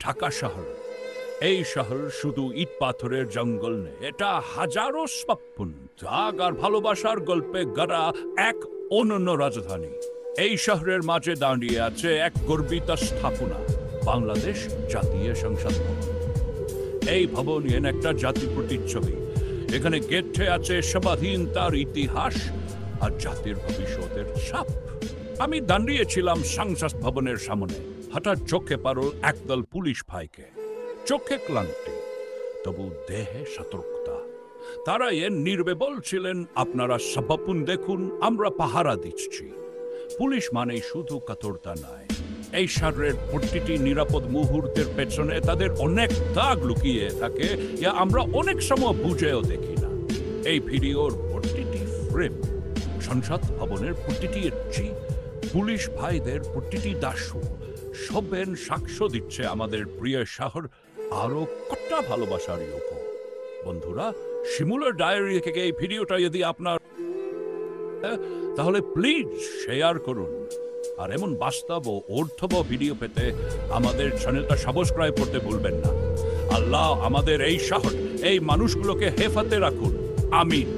ঢাকা শহর। এই শহর শুধু ইট পাথরের জঙ্গল নেই, এটা হাজারো স্বপ্ন, ত্যাগ আর ভালোবাসার গল্পে গড়া এক অনন্য রাজধানী। এই শহরের মাঝে দাঁড়িয়ে আছে এক গর্বিত স্থাপনা, বাংলাদেশ জাতীয় সংসদ ভবন। এই ভবন একটা জাতির প্রতিচ্ছবি। এখানে গেটে আছে স্বাধীনতার ইতিহাস আর জাতির ভবিষ্যতের ছাপ। আমি দাঁড়িয়েছিলাম সংসদ ভবনের সামনে, হঠাৎ চোখে পড়ল একদল পুলিশ ভাইকে। চোখে ক্লান্তি, তবু দেহে সতর্কতা। তারা নীরবে বলছিলেন, আপনারা সভাপন দেখুন, আমরা পাহারা দিচ্ছি। পুলিশ মানেই শুধু কাতরতা নয়, এই শহরের প্রতিটি নিরাপদ মুহূর্তের পেছনে তাদের অনেক দাগ লুকিয়ে থাকে, যা আমরা অনেক সময় বুঝেও দেখি না। এই ভিডিওর প্রতিটি ফ্রেম, সংসদ ভবনের প্রতিটি ইঞ্চি, পুলিশ ভাইদের প্রতিটি দাসু, সবেন সাক্ষ্য দিচ্ছে আমাদের প্রিয় শহর আরো কতটা ভালোবাসার যোগ্য। বন্ধুরা, শিমুলের ডায়েরি থেকে এই ভিডিওটা যদি আপনার তাহলে প্লিজ শেয়ার করুন। আর এমন বাস্তব ও অর্থবহ ভিডিও পেতে আমাদের চ্যানেলটা সাবস্ক্রাইব করতে ভুলবেন না। আল্লাহ আমাদের এই শহর, এই মানুষগুলোকে হেফাজতে রাখুন। আমিন।